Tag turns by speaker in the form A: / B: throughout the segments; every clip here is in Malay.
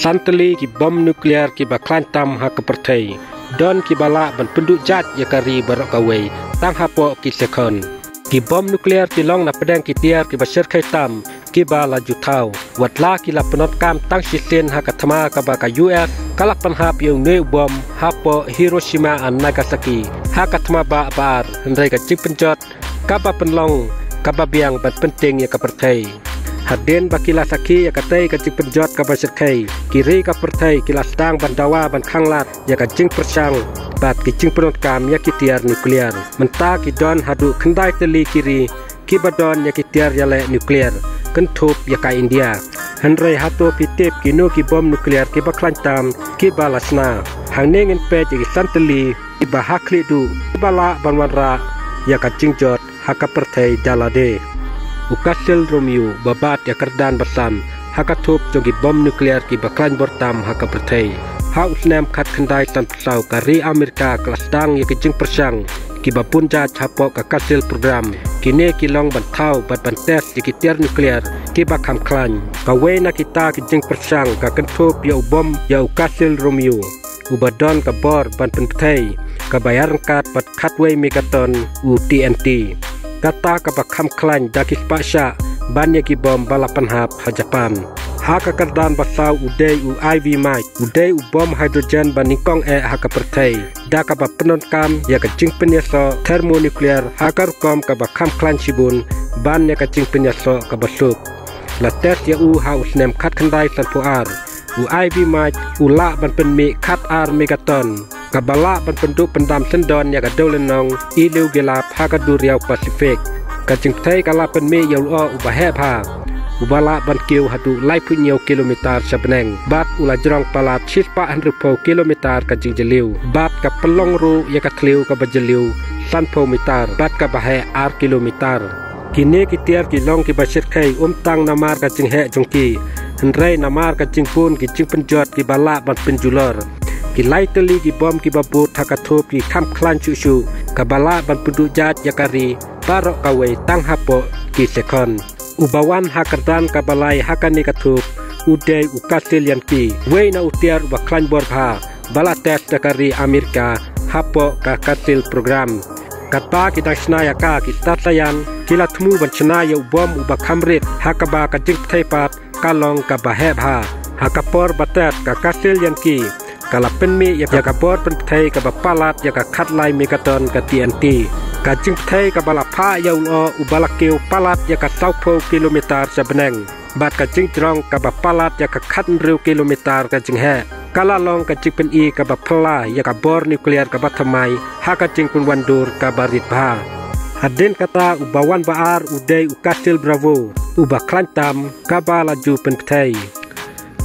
A: santeli ki bom nuklear ki baklan tam ha kepertai don ki bala ban penduk jat yakari barok kawai tang hapo ki sekon ki bom nuklear ki long na pedang ki tiar ki basir khai tam ki bala jutau watla ki la penot kam tang sisen ha katama ka ba ka US kalak panhap yung ne bom hapo Hiroshima and Nagasaki ha katama ba bar ndai ka cik penjot ka ba penlong ka ba biang ban penting ya kepertai Haden bakila saki ya katai kacik penjot ka basirkai kiri ka pertai kila sedang bandawa ban khanglat ya kacing persang bat kicing penot kam ya kitiar nuklear menta ki don hadu khendai teli kiri ki badon ya kitiar ya le nuklear kentup ya ka India handrai hato pitip kino ki bom nuklear ki baklan tam ki balasna hangne ngin pe ji santeli ki bahakli du bala banwanra ya kacing jot haka pertai dalade Ukasil Romeo babat ya kerdan bersam hakatup jogi bom nuklear ki baklan bortam haka pertai ha usnam khat khandai tan pesau kari Amerika kelas dang ya kijing persang ki bapun ja chapok ka kasil program kine ki long bantau bat bantes ki tiar nuklear ki bakam klan kawe na kita kijing persang ka kentup ya bom ya Ukasil Romeo ubadon ka bor ban pentai ka bayar kat bat khatway megaton u TNT kata kabakam klan dakis pasha banyak ki bom balapan hap ha Japan ha ka kardan basau udai u IV mic udai u bom hidrogen baningkong ha ka pertai da ka ba penon kam ya ka jing penyaso thermonuklear ha ka rukom ka bakam klan sibun ban ya ka jing penyaso ka basuk la tes ya u ha usnem khat khandai san puar u IV mic u la ban penmi khat ar megaton kabala ban penduk pendam sendon ya ka dolenong ilu gelap ha ka duriau Pasifik ka jingtai kala penmi ya lo ubahe pha ubala ban kiu hadu lai punyo kilometer sabneng bat ula jrong palat chispa 100 kilometer ka jingjeliu bat ka pelong ru ya ka kliu ka bajeliu sanpo meter bat ka bahe ar kilometer kini kitiar ki long ki basir khai tang namar ka jinghe jongki hendrai namar ka jingpun ki jingpenjot ki bala ban penjulor ki laiteli ki bom ki babut hakatup ki kham klan chuchu kabala ban penduk jat yakari barok kawe tang hapo ki sekon ubawan hakardan kabalai hakani katup udai Ukasil yanki weina utiar ba klan borha bala tes yakari Amerika hapo ka kasil program kata kita snaya ka ki statayan kila tmu ban snaya bom uba khamrit hakaba ka jing thaipat kalong ka bahebha hakapor batet ka kasil yanki kala penmi ya ka bor pentai ka bapalat ya ka khatlai megaton ka TNT ka jingthai ka bala pha ya ulo ubalakeu palat ya ka 20 kilometer sabneng bat ka jingtrong ka bapalat ya ka khatnriu kilometer ka jinghe kala long ka jingpen I ka bapla ya ka bor nuklear ka bathamai ha ka jingpun wandur ka barit bha hadin kata ubawan baar udai Ukasil Bravo uba klantam ka bala ju pentai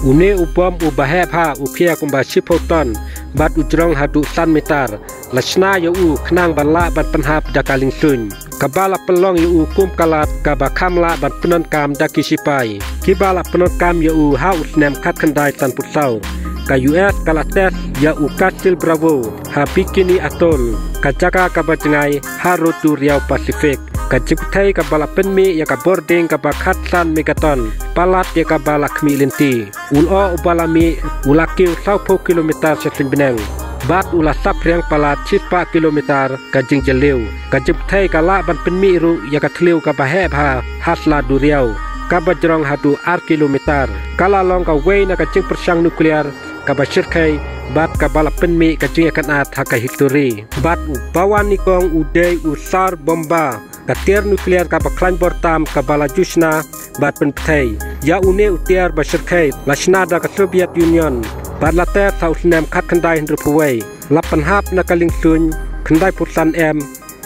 A: Une ubom ubahe pha upia kumba shipoton bat ujrong hadu san meter lasna ya u khnang bala bat penhap dakaling sun kabala pelong ya u kum kalat kaba khamla bat penon kam dakisipai kibala penon kam ya u ha usnem khat khandai tan putsau ka US kalates ya Ukasil Bravo ha bikini atol kajaka kaba jengai harut duriau Pasifik kajiptai kabala penmi ya ka boarding kaba khatsan megaton palat ya kabala kmilenti ulo ubalami ulakil 20 kilometer sesimbeneng bat ula sapriang palat chispa kilometer kajing jeliu kajiptai kala ban penmi ru ya ka thliu ka bahebha hasla duriau kaba jrong hadu ar kilometer kala long ka weina ka jing persang nuklear kaba sirkai bat kabala penmi kajing akan at haka history bat bawan nikong udai usar bomba katir nuklear ka baklan bortam kabala jusna bat pentai ya une utiar basirkai lasna da ka Soviet Union bat late sausnem khat khandai hendrupuwei lapan hap na kaling sun khandai putsan em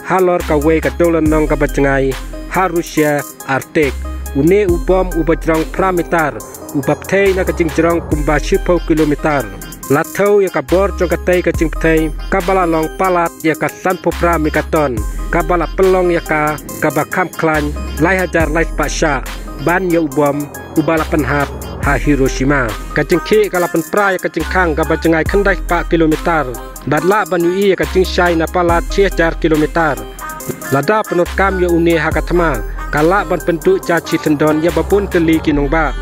A: halor ka we ka dolanong ka bajengai ha Rusia Arctic une ubom ubajrong pramitar ubapthei na ka jingjrong kumba 10 kilometer lathau ya ka bor jongkatai ka jingpthei kabala long palat ya ka sanpo pramigaton kabala pelong ya ka kabakam klan lai hajar lai pasha ban ya ubom ubala penhap ha Hiroshima kajingki kalapan pra ya kajingkang kabajengai khandai 4 kilometer badla banui ya kajingshai na palat 10 kilometer lada penot kam ya une ha katma kala ban penduk caci sendon ya babun keli kinong ba